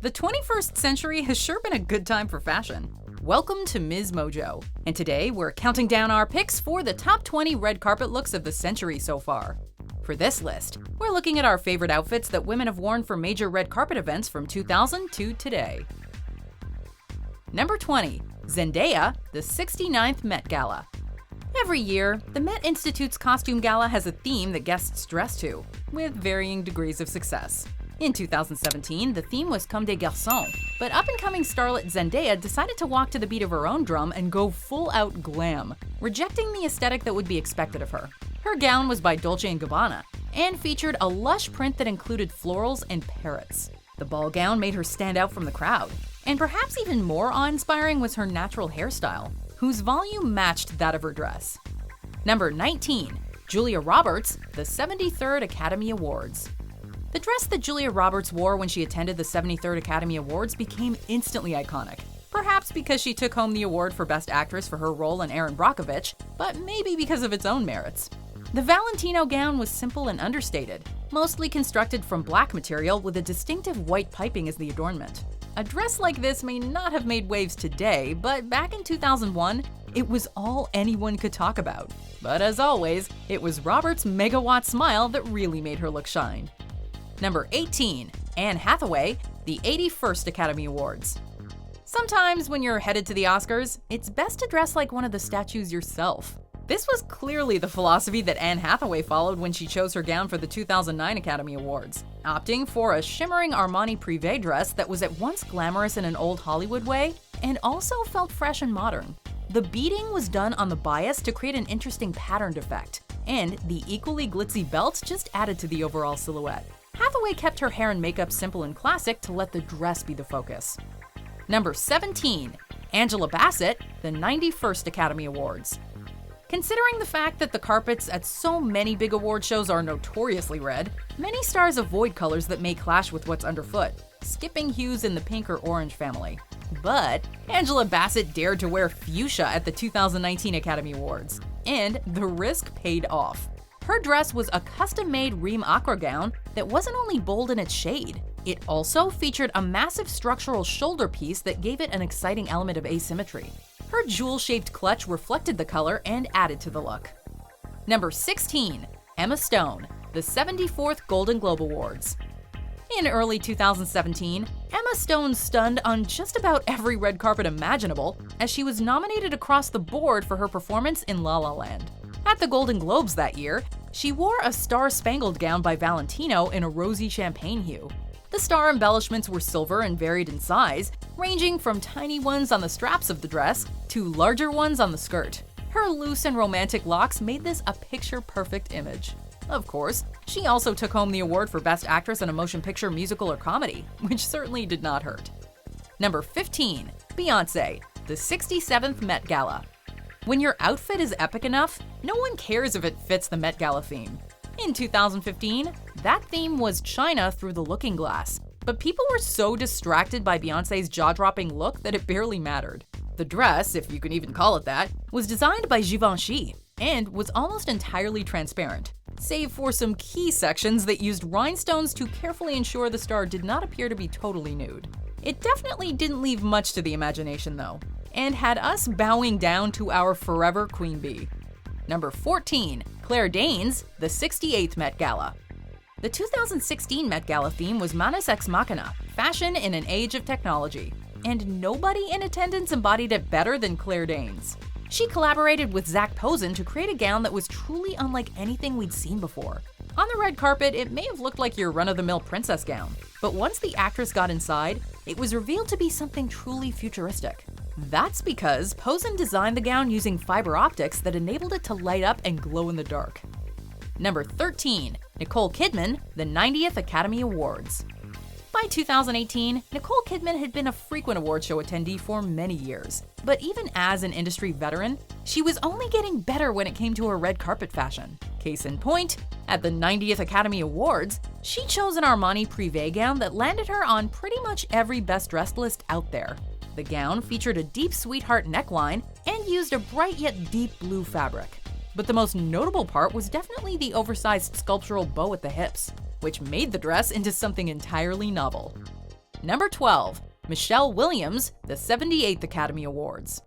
The 21st century has sure been a good time for fashion. Welcome to MsMojo, and today we're counting down our picks for the top 20 red carpet looks of the century so far. For this list, we're looking at our favorite outfits that women have worn for major red carpet events from 2000 to today. Number 20. Zendaya, the 69th Met Gala. Every year, the Met Institute's costume gala has a theme that guests dress to, with varying degrees of success. In 2017, the theme was Comme des Garçons, but up-and-coming starlet Zendaya decided to walk to the beat of her own drum and go full-out glam, rejecting the aesthetic that would be expected of her. Her gown was by Dolce & Gabbana and featured a lush print that included florals and parrots. The ball gown made her stand out from the crowd, and perhaps even more awe-inspiring was her natural hairstyle, whose volume matched that of her dress. Number 19. Julia Roberts, the 73rd Academy Awards. The dress that Julia Roberts wore when she attended the 73rd Academy Awards became instantly iconic. Perhaps because she took home the award for Best Actress for her role in Erin Brockovich, but maybe because of its own merits. The Valentino gown was simple and understated, mostly constructed from black material with a distinctive white piping as the adornment. A dress like this may not have made waves today, but back in 2001, it was all anyone could talk about. But as always, it was Roberts' megawatt smile that really made her look shine. Number 18. Anne Hathaway, the 81st Academy Awards. Sometimes when you're headed to the Oscars, it's best to dress like one of the statues yourself. This was clearly the philosophy that Anne Hathaway followed when she chose her gown for the 2009 Academy Awards, opting for a shimmering Armani Privé dress that was at once glamorous in an old Hollywood way and also felt fresh and modern. The beading was done on the bias to create an interesting patterned effect, and the equally glitzy belt just added to the overall silhouette. Hathaway kept her hair and makeup simple and classic to let the dress be the focus. Number 17. Angela Bassett, the 91st Academy Awards. Considering the fact that the carpets at so many big award shows are notoriously red, many stars avoid colors that may clash with what's underfoot, skipping hues in the pink or orange family. But Angela Bassett dared to wear fuchsia at the 2019 Academy Awards, and the risk paid off. Her dress was a custom-made Reem Aqua gown that wasn't only bold in its shade, it also featured a massive structural shoulder piece that gave it an exciting element of asymmetry. Her jewel-shaped clutch reflected the color and added to the look. Number 16. Emma Stone, the 74th Golden Globe Awards. In early 2017, Emma Stone stunned on just about every red carpet imaginable as she was nominated across the board for her performance in La La Land. At the Golden Globes that year, she wore a star-spangled gown by Valentino in a rosy champagne hue. The star embellishments were silver and varied in size, ranging from tiny ones on the straps of the dress to larger ones on the skirt. Her loose and romantic locks made this a picture-perfect image. Of course, she also took home the award for Best Actress in a Motion Picture, Musical, or Comedy, which certainly did not hurt. Number 15. Beyoncé, the 67th Met Gala. When your outfit is epic enough, no one cares if it fits the Met Gala theme. In 2015, that theme was China through the looking glass, but people were so distracted by Beyoncé's jaw-dropping look that it barely mattered. The dress, if you can even call it that, was designed by Givenchy and was almost entirely transparent, save for some key sections that used rhinestones to carefully ensure the star did not appear to be totally nude. It definitely didn't leave much to the imagination though, and had us bowing down to our forever Queen Bee. Number 14. Claire Danes, the 68th Met Gala. The 2016 Met Gala theme was Manus Ex Machina, fashion in an age of technology, and nobody in attendance embodied it better than Claire Danes. She collaborated with Zac Posen to create a gown that was truly unlike anything we'd seen before. On the red carpet, it may have looked like your run-of-the-mill princess gown, but once the actress got inside, it was revealed to be something truly futuristic. That's because Posen designed the gown using fiber optics that enabled it to light up and glow in the dark. Number 13. Nicole Kidman, the 90th Academy Awards. By 2018, Nicole Kidman had been a frequent award show attendee for many years. But even as an industry veteran, she was only getting better when it came to her red carpet fashion. Case in point, at the 90th Academy Awards, she chose an Armani Privé gown that landed her on pretty much every best dressed list out there. The gown featured a deep sweetheart neckline and used a bright yet deep blue fabric. But the most notable part was definitely the oversized sculptural bow at the hips, which made the dress into something entirely novel. Number 12. Michelle Williams, the 78th Academy Awards.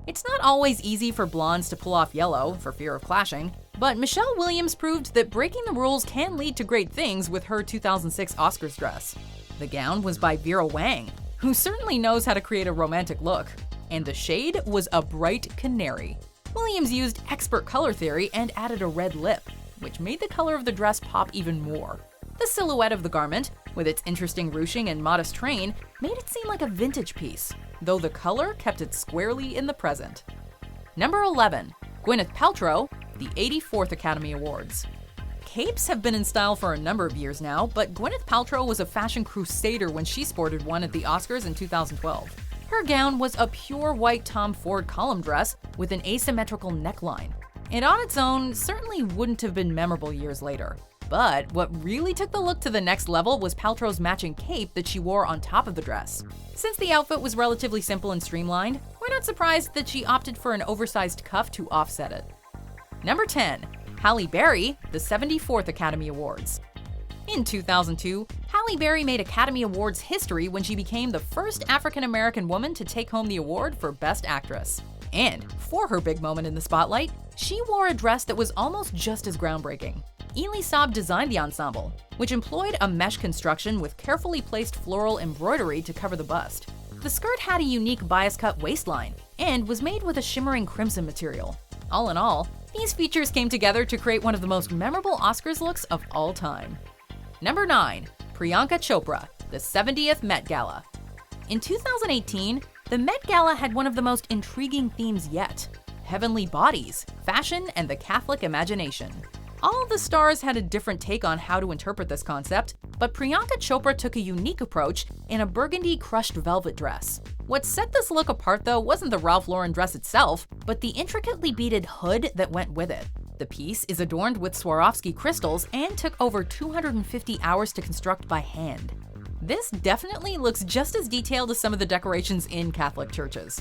It's not always easy for blondes to pull off yellow, for fear of clashing, but Michelle Williams proved that breaking the rules can lead to great things with her 2006 Oscars dress. The gown was by Vera Wang, who certainly knows how to create a romantic look, and the shade was a bright canary. Williams used expert color theory and added a red lip, which made the color of the dress pop even more. The silhouette of the garment, with its interesting ruching and modest train, made it seem like a vintage piece, though the color kept it squarely in the present. Number 11. Gwyneth Paltrow, the 84th Academy Awards. Capes have been in style for a number of years now, but Gwyneth Paltrow was a fashion crusader when she sported one at the Oscars in 2012. Her gown was a pure white Tom Ford column dress with an asymmetrical neckline. It on its own certainly wouldn't have been memorable years later. But what really took the look to the next level was Paltrow's matching cape that she wore on top of the dress. Since the outfit was relatively simple and streamlined, we're not surprised that she opted for an oversized cuff to offset it. Number 10. Halle Berry, the 74th Academy Awards. In 2002, Halle Berry made Academy Awards history when she became the first African-American woman to take home the award for Best Actress. And for her big moment in the spotlight, she wore a dress that was almost just as groundbreaking. Elie Saab designed the ensemble, which employed a mesh construction with carefully placed floral embroidery to cover the bust. The skirt had a unique bias-cut waistline and was made with a shimmering crimson material. All in all, these features came together to create one of the most memorable Oscars looks of all time. Number 9. Priyanka Chopra, the 70th Met Gala. In 2018, the Met Gala had one of the most intriguing themes yet: heavenly bodies, fashion, and the Catholic imagination. All of the stars had a different take on how to interpret this concept, but Priyanka Chopra took a unique approach in a burgundy crushed velvet dress. What set this look apart, though, wasn't the Ralph Lauren dress itself, but the intricately beaded hood that went with it. The piece is adorned with Swarovski crystals and took over 250 hours to construct by hand. This definitely looks just as detailed as some of the decorations in Catholic churches.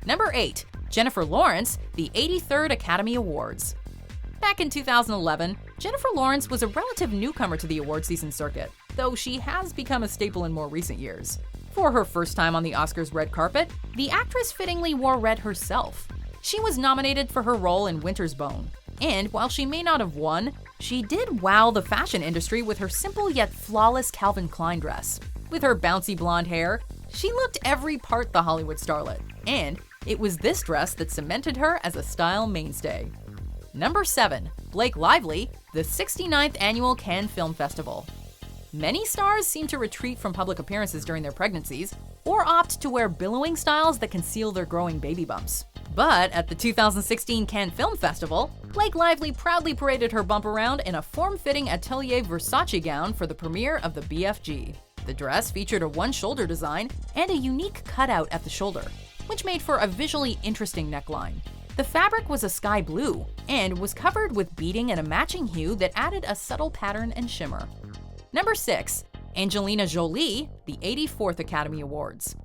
Number 8. Jennifer Lawrence, the 83rd Academy Awards. Back in 2011, Jennifer Lawrence was a relative newcomer to the award season circuit, though she has become a staple in more recent years. For her first time on the Oscars red carpet, the actress fittingly wore red herself. She was nominated for her role in Winter's Bone, and while she may not have won, she did wow the fashion industry with her simple yet flawless Calvin Klein dress. With her bouncy blonde hair, she looked every part the Hollywood starlet, and it was this dress that cemented her as a style mainstay. Number 7. Blake Lively, the 69th Annual Cannes Film Festival. Many stars seem to retreat from public appearances during their pregnancies, or opt to wear billowing styles that conceal their growing baby bumps. But at the 2016 Cannes Film Festival, Blake Lively proudly paraded her bump around in a form-fitting Atelier Versace gown for the premiere of the BFG. The dress featured a one-shoulder design and a unique cutout at the shoulder, which made for a visually interesting neckline. The fabric was a sky blue and was covered with beading in a matching hue that added a subtle pattern and shimmer. Number 6. Angelina Jolie, the 84th Academy Awards.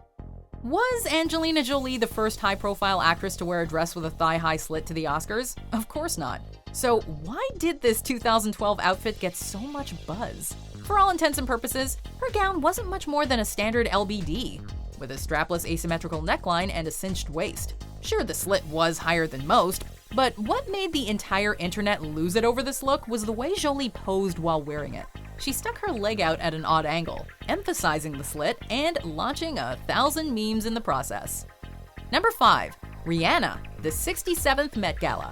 Was Angelina Jolie the first high-profile actress to wear a dress with a thigh-high slit to the Oscars? Of course not. So why did this 2012 outfit get so much buzz? For all intents and purposes, her gown wasn't much more than a standard LBD, with a strapless asymmetrical neckline and a cinched waist. Sure, the slit was higher than most, but what made the entire internet lose it over this look was the way Jolie posed while wearing it. She stuck her leg out at an odd angle, emphasizing the slit and launching 1,000 memes in the process. Number 5. Rihanna, the 67th Met Gala.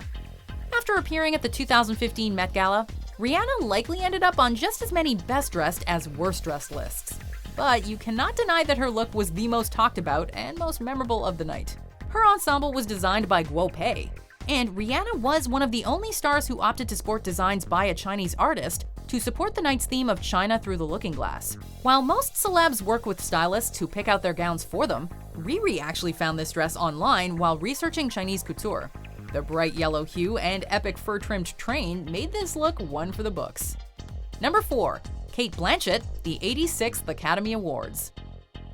After appearing at the 2015 Met Gala, Rihanna likely ended up on just as many best dressed as worst dressed lists. But you cannot deny that her look was the most talked about and most memorable of the night. Her ensemble was designed by Guo Pei, and Rihanna was one of the only stars who opted to sport designs by a Chinese artist to support the night's theme of China through the looking glass. While most celebs work with stylists who pick out their gowns for them, Riri actually found this dress online while researching Chinese couture. The bright yellow hue and epic fur-trimmed train made this look one for the books. Number 4. Cate Blanchett, the 86th Academy Awards.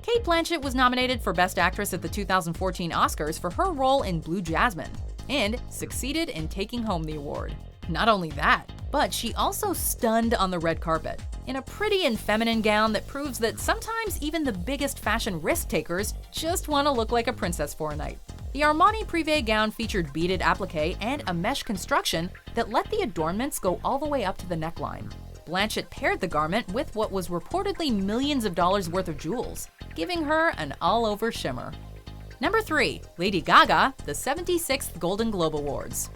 Cate Blanchett was nominated for Best Actress at the 2014 Oscars for her role in Blue Jasmine, and succeeded in taking home the award. Not only that, but she also stunned on the red carpet. in a pretty and feminine gown that proves that sometimes even the biggest fashion risk-takers just want to look like a princess for a night. The Armani Privé gown featured beaded applique and a mesh construction that let the adornments go all the way up to the neckline. Blanchett paired the garment with what was reportedly millions of dollars worth of jewels, giving her an all-over shimmer. Number 3. Lady Gaga, the 76th Golden Globe Awards.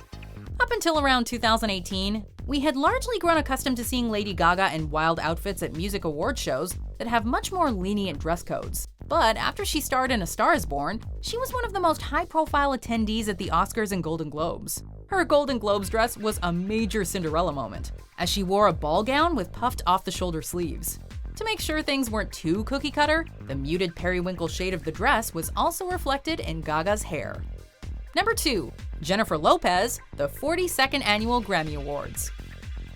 Up until around 2018, we had largely grown accustomed to seeing Lady Gaga in wild outfits at music award shows that have much more lenient dress codes. But after she starred in A Star Is Born, she was one of the most high-profile attendees at the Oscars and Golden Globes. Her Golden Globes dress was a major Cinderella moment, as she wore a ball gown with puffed off-the-shoulder sleeves. To make sure things weren't too cookie-cutter, the muted periwinkle shade of the dress was also reflected in Gaga's hair. Number 2. Jennifer Lopez, the 42nd Annual Grammy Awards.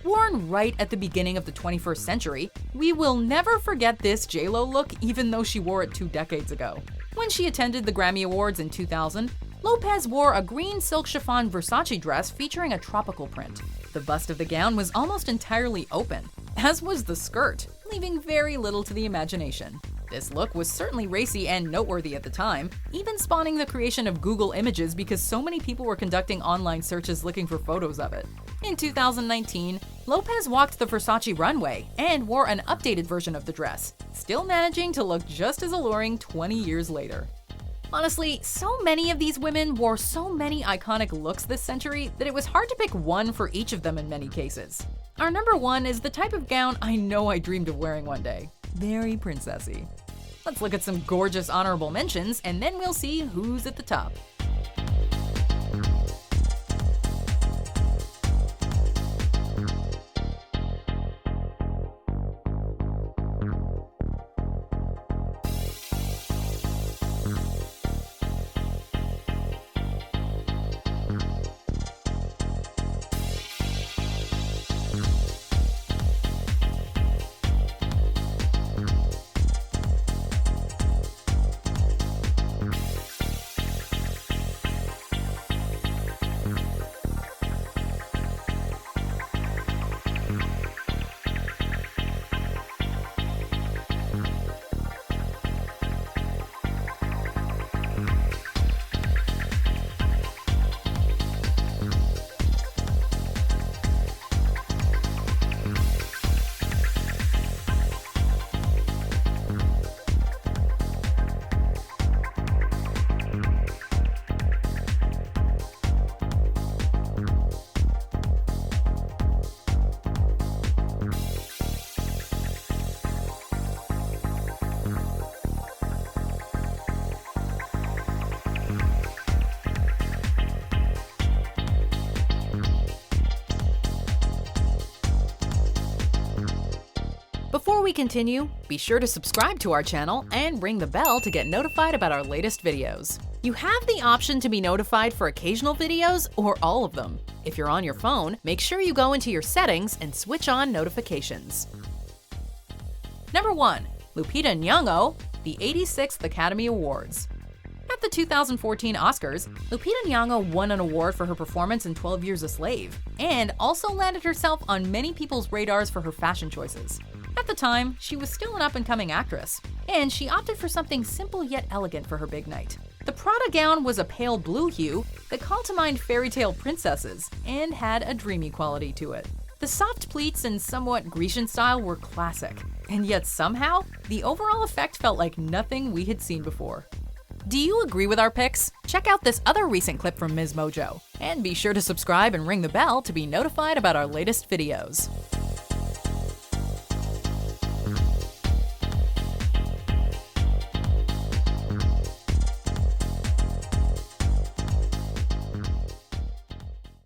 Worn right at the beginning of the 21st century, we will never forget this J-Lo look even though she wore it 2 decades ago. When she attended the Grammy Awards in 2000, Lopez wore a green silk chiffon Versace dress featuring a tropical print. The bust of the gown was almost entirely open, as was the skirt, leaving very little to the imagination. This look was certainly racy and noteworthy at the time, even spawning the creation of Google Images because so many people were conducting online searches looking for photos of it. In 2019, Lopez walked the Versace runway and wore an updated version of the dress, still managing to look just as alluring 20 years later. Honestly, so many of these women wore so many iconic looks this century that it was hard to pick one for each of them in many cases. Our number 1 is the type of gown I know I dreamed of wearing one day. Very princessy. Let's look at some gorgeous honorable mentions, and then we'll see who's at the top. Before we continue, be sure to subscribe to our channel and ring the bell to get notified about our latest videos. You have the option to be notified for occasional videos or all of them. If you're on your phone, make sure you go into your settings and switch on notifications. Number 1. Lupita Nyong'o, the 86th Academy Awards. At the 2014 Oscars, Lupita Nyong'o won an award for her performance in 12 Years a Slave, and also landed herself on many people's radars for her fashion choices. At the time, she was still an up-and-coming actress, and she opted for something simple yet elegant for her big night. The Prada gown was a pale blue hue that called to mind fairy tale princesses and had a dreamy quality to it. The soft pleats and somewhat Grecian style were classic, and yet somehow, the overall effect felt like nothing we had seen before. Do you agree with our picks? Check out this other recent clip from MsMojo, and be sure to subscribe and ring the bell to be notified about our latest videos.